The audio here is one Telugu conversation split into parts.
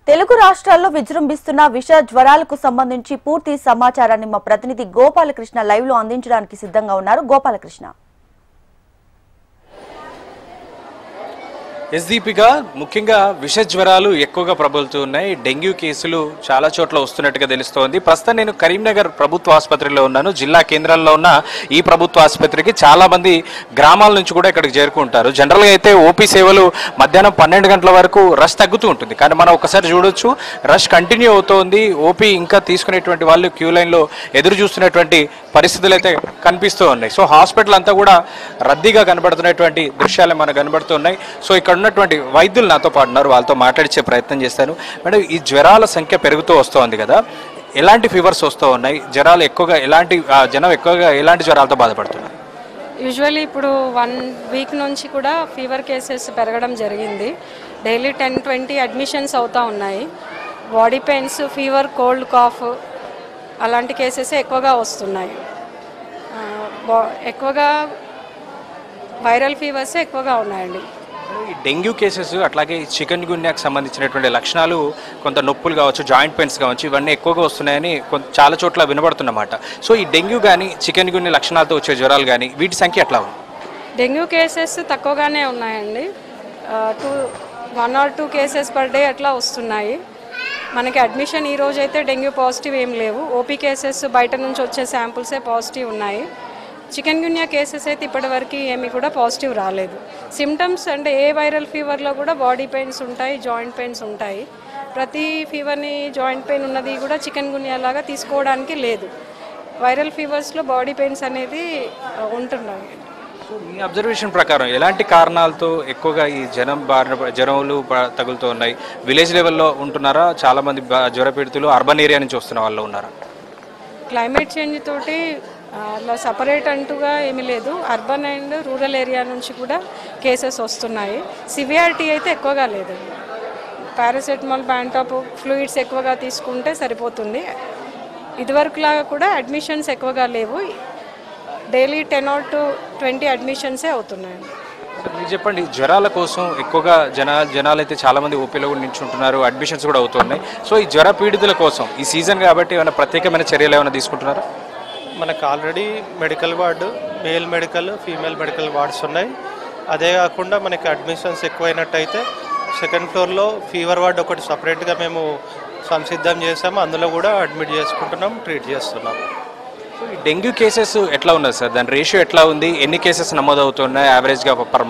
తెలుగు రాష్ట్రాల్లో విజృంభిస్తున్న విష జ్వరాలకు సంబంధించి పూర్తి సమాచారాన్ని మా ప్రతినిధి గోపాలకృష్ణ లైవ్ లో అందించడానికి సిద్ధంగా ఉన్నారు. గోపాలకృష్ణ. ఎస్డిపిగా ముఖ్యంగా విష జ్వరాలు ఎక్కువగా ప్రబలుతూ ఉన్నాయి. డెంగ్యూ కేసులు చాలా చోట్ల వస్తున్నట్టుగా తెలుస్తోంది. ప్రస్తుతం నేను కరీంనగర్ ప్రభుత్వ ఆసుపత్రిలో ఉన్నాను. జిల్లా కేంద్రంలో ఉన్న ఈ ప్రభుత్వ ఆసుపత్రికి చాలా మంది గ్రామాల నుంచి కూడా ఇక్కడికి చేరుకుంటారు. జనరల్గా అయితే ఓపీ సేవలు మధ్యాహ్నం 12 గంటల వరకు రష్ తగ్గుతూ ఉంటుంది. కానీ మనం ఒకసారి చూడొచ్చు, రష్ కంటిన్యూ అవుతోంది. ఓపీ ఇంకా తీసుకునేటువంటి వాళ్ళు క్యూ లైన్లో ఎదురు చూస్తున్నటువంటి పరిస్థితులు అయితే కనిపిస్తూ ఉన్నాయి. సో హాస్పిటల్ అంతా కూడా రద్దీగా కనబడుతున్నటువంటి దృశ్యాలు మనకు కనబడుతున్నాయి. సో ఇక్కడ ఉన్నటువంటి వైద్యులు నాతో పాటు ఉన్నారు, వాళ్ళతో మాట్లాడించే ప్రయత్నం చేస్తాను. మేడం, ఈ జ్వరాల సంఖ్య పెరుగుతూ వస్తోంది కదా, ఎలాంటి ఫీవర్స్ వస్తూ ఉన్నాయి? జ్వరాలు ఎక్కువగా జనం ఎక్కువగా ఎలాంటి జ్వరాలతో బాధపడుతున్నారు? యూజువల్లీ ఇప్పుడు 1 వీక్ నుంచి కూడా ఫీవర్ కేసెస్ పెరగడం జరిగింది. డైలీ 10-20 అడ్మిషన్స్ అవుతూ ఉన్నాయి. Body pains, fever, cold, cough అలాంటి కేసెస్ ఎక్కువగా వస్తున్నాయి. ఎక్కువగా వైరల్ ఫీవర్స్ ఎక్కువగా ఉన్నాయండి. ఈ డెంగ్యూ కేసెస్ అట్లాగే చికెన్ గున్యాకి సంబంధించినటువంటి లక్షణాలు, కొంత నొప్పులు కావచ్చు, జాయింట్ పెయిన్స్ కావచ్చు, ఇవన్నీ ఎక్కువగా వస్తున్నాయని చాలా చోట్ల వినబడుతున్నమాట. సో ఈ డెంగ్యూ కానీ చికెన్ గున్యా లక్షణాలతో వచ్చే జ్వరాలు కానీ వీటి సంఖ్య ఎట్లా ఉంది? డెంగ్యూ కేసెస్ తక్కువగానే ఉన్నాయండి. 1 or 2 కేసెస్ పర్ డే అట్లా వస్తున్నాయి. మనకి అడ్మిషన్ ఈ రోజు అయితే డెంగ్యూ పాజిటివ్ ఏం లేవు. ఓపీ కేసెస్ బయట నుంచి వచ్చే శాంపుల్సే పాజిటివ్ ఉన్నాయి. చికెన్ గున్యా కేసెస్ అయితే ఇప్పటివరకు ఏమీ కూడా పాజిటివ్ రాలేదు. సిమ్టమ్స్ అంటే ఏ వైరల్ ఫీవర్లో కూడా బాడీ పెయిన్స్ ఉంటాయి, జాయింట్ పెయిన్స్ ఉంటాయి. ప్రతి ఫీవర్ని జాయింట్ పెయిన్ ఉన్నది కూడా చికెన్ గున్యా లాగా తీసుకోవడానికి లేదు. వైరల్ ఫీవర్స్లో బాడీ పెయిన్స్ అనేది ఉంటున్నాయి. మీ అబ్జర్వేషన్ ప్రకారం ఎలాంటి కారణాలతో ఎక్కువగా ఈ జ్వరాలు తగులుతూ ఉన్నాయి? విలేజ్ లెవెల్లో ఉంటున్నారా? చాలామంది జ్వరపీడితులు అర్బన్ ఏరియా నుంచి వస్తున్న వాళ్ళు ఉన్నారా? క్లైమేట్ చేంజ్ తోటి అలా సపరేట్ అంటూగా ఏమీ లేదు. అర్బన్ అండ్ రూరల్ ఏరియా నుంచి కూడా కేసెస్ వస్తున్నాయి. సివియారిటీ అయితే ఎక్కువగా లేదండి. పారాసెటమాల్, బ్యాంటాప్, ఫ్లూయిడ్స్ ఎక్కువగా తీసుకుంటే సరిపోతుంది. ఇదివరకులాగా కూడా అడ్మిషన్స్ ఎక్కువగా లేవు. డైలీ 10 or 20 అడ్మిషన్సే అవుతున్నాయి. మీరు చెప్పండి, జ్వరాల కోసం ఎక్కువగా జనాలు అయితే చాలామంది ఓపీలో కూడా నిల్చుంటున్నారు, అడ్మిషన్స్ కూడా అవుతున్నాయి. సో ఈ జ్వర పీడితుల కోసం ఈ సీజన్ కాబట్టి ఏమైనా ప్రత్యేకమైన చర్యలు ఏమైనా తీసుకుంటున్నారా? మనకు already medical ward, male medical, female medical wards ఉన్నాయి. అదే కాకుండా మనకి అడ్మిషన్స్ ఎక్కువైనట్టయితే 2nd ఫ్లోర్లో ఫీవర్ వార్డు ఒకటి సపరేట్గా మేము సంసిద్ధం చేసాము. అందులో కూడా అడ్మిట్ చేసుకుంటున్నాం, ట్రీట్ చేస్తున్నాం. సో ఈ డెంగ్యూ కేసెస్ ఎట్లా ఉన్నది సార్? దాని రేషియో ఎట్లా ఉంది? ఎన్ని కేసెస్ నమోదవుతున్నాయి యావరేజ్గా పర్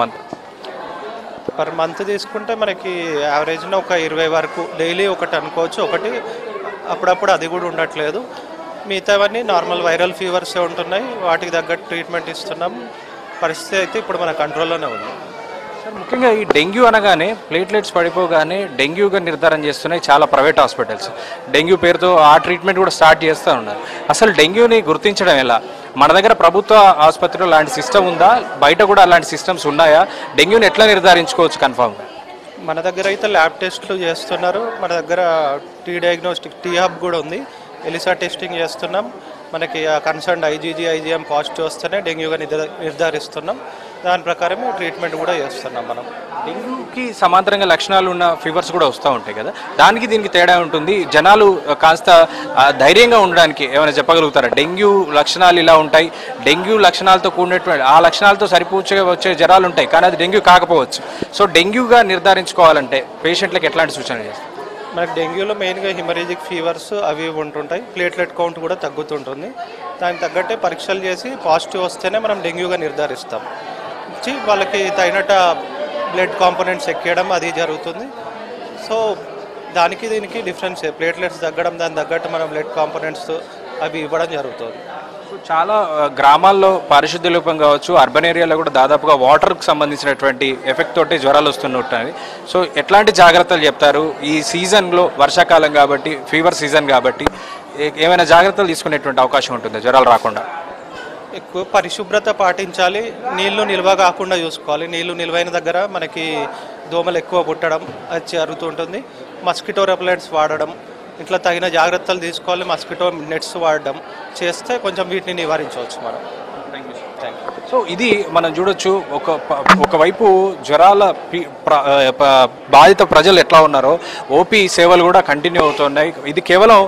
మంత్ తీసుకుంటే మనకి యావరేజ్న ఒక 20 వరకు డైలీ ఒకటి అనుకోవచ్చు. ఒకటి అప్పుడప్పుడు అది కూడా ఉండట్లేదు. మిగతావన్నీ నార్మల్ వైరల్ ఫీవర్సే ఉంటున్నాయి. వాటికి తగ్గట్టు ట్రీట్మెంట్ ఇస్తున్నాం. పరిస్థితి అయితే ఇప్పుడు మన కంట్రోల్లోనే ఉంది. సార్, ముఖ్యంగా ఈ డెంగ్యూ అనగానే ప్లేట్లెట్స్ పడిపోగానే డెంగ్యూగా నిర్ధారణ చేస్తున్నాయి చాలా ప్రైవేట్ హాస్పిటల్స్. డెంగ్యూ పేరుతో ఆ ట్రీట్మెంట్ కూడా స్టార్ట్ చేస్తూ ఉన్నారు. అసలు డెంగ్యూని గుర్తించడం ఎలా? మన దగ్గర ప్రభుత్వ ఆసుపత్రిలో అలాంటి సిస్టమ్ ఉందా? బయట కూడా అలాంటి సిస్టమ్స్ ఉన్నాయా? డెంగ్యూని ఎట్లా నిర్ధారించుకోవచ్చు కన్ఫామ్గా? మన దగ్గర అయితే ల్యాబ్ టెస్టులు చేస్తున్నారు. మన దగ్గర డయాగ్నోస్టిక్ హబ్ కూడా ఉంది. ఎలిసా టెస్టింగ్ చేస్తున్నాం. మనకి కన్సర్న్ ఐజీజీ, ఐజీఎం పాజిటివ్ వస్తేనే డెంగ్యూగా నిర్ధారిస్తున్నాం. దాని ప్రకారమే ట్రీట్మెంట్ కూడా చేస్తున్నాం. మనం డెంగ్యూకి సమాంతరంగా లక్షణాలు ఉన్న ఫీవర్స్ కూడా వస్తూ ఉంటాయి కదా, దానికి దీనికి తేడా ఉంటుంది. జనాలు కాస్త ధైర్యంగా ఉండడానికి ఏమైనా చెప్పగలుగుతారా? డెంగ్యూ లక్షణాలు ఇలా ఉంటాయి, డెంగ్యూ లక్షణాలతో కూడినటువంటి ఆ లక్షణాలతో వచ్చే జ్వరాలు ఉంటాయి, కానీ అది డెంగ్యూ కాకపోవచ్చు. సో డెంగ్యూగా నిర్ధారించుకోవాలంటే పేషెంట్లకు ఎట్లాంటి సూచనలు చేస్తారు? మనకి డెంగ్యూలో మెయిన్గా హిమరేజిక్ ఫీవర్స్ అవి ఉంటుంటాయి. ప్లేట్లెట్ కౌంట్ కూడా తగ్గుతుంటుంది. దానికి తగ్గట్టే పరీక్షలు చేసి పాజిటివ్ వస్తేనే మనం డెంగ్యూగా నిర్ధారిస్తాం. వాళ్ళకి తగినట్టు బ్లడ్ కాంపోనెంట్స్ ఎక్కేయడం అది జరుగుతుంది. సో దానికి దీనికి డిఫరెన్స్, ప్లేట్లెట్స్ తగ్గడం, దాని తగ్గట్టు మనం బ్లడ్ కాంపోనెంట్స్ అవి ఇవ్వడం జరుగుతుంది. చాలా గ్రామాల్లో పారిశుద్ధ్య లోపం కావచ్చు, అర్బన్ ఏరియాలో కూడా దాదాపుగా వాటర్కి సంబంధించినటువంటి ఎఫెక్ట్ తోటి జ్వరాలు వస్తున్నట్టు. సో ఎట్లాంటి జాగ్రత్తలు చెప్తారు? ఈ సీజన్లో వర్షాకాలం కాబట్టి, ఫీవర్ సీజన్ కాబట్టి ఏమైనా జాగ్రత్తలు తీసుకునేటువంటి అవకాశం ఉంటుంది జ్వరాలు రాకుండా? ఎక్కువ పరిశుభ్రత పాటించాలి. నీళ్లు నిల్వ కాకుండా చూసుకోవాలి. నీళ్లు నిల్వైన దగ్గర మనకి దోమలు ఎక్కువ పుట్టడం అది జరుగుతుంటుంది. మస్కిటో రెపెలెంట్స్ వాడడం, ఇట్లా తగిన జాగ్రత్తలు తీసుకోవాలి. మస్కిటో నెట్స్ వాడడం చేస్తే కొంచెం వీటిని నివారించవచ్చు మనం. Thank you. సో ఇది మనం చూడొచ్చు. ఒకవైపు జ్వరాల బాధిత ప్రజలు ఎట్లా ఉన్నారో ఓపీ సేవలు కూడా కంటిన్యూ అవుతున్నాయి. ఇది కేవలం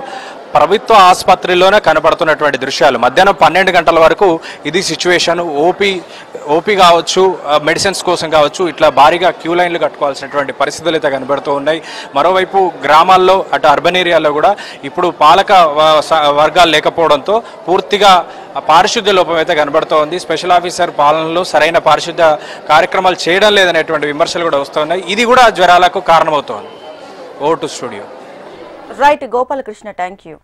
ప్రభుత్వ ఆసుపత్రిలోనే కనపడుతున్నటువంటి దృశ్యాలు. మధ్యాహ్నం 12 గంటల వరకు ఇది సిచ్యువేషన్. ఓపీ కావచ్చు, మెడిసిన్స్ కోసం కావచ్చు, ఇట్లా భారీగా క్యూ లైన్లు కట్టుకోవాల్సినటువంటి పరిస్థితులు అయితే కనబడుతూ ఉన్నాయి. మరోవైపు గ్రామాల్లో అటు అర్బన్ ఏరియాలో కూడా ఇప్పుడు పాలక వర్గాలు లేకపోవడంతో పూర్తిగా పారిశుద్ధ్య లోపం అయితే కనబడుతూ ఉంది. స్పెషల్ ఆఫీసర్ పాలనలో సరైన పారిశుద్ధ్య కార్యక్రమాలు చేయడం లేదనేటువంటి విమర్శలు కూడా వస్తున్నాయి. ఇది కూడా జ్వరాలకు కారణమవుతోంది. Over to studio. Right Gopalakrishna, thank you.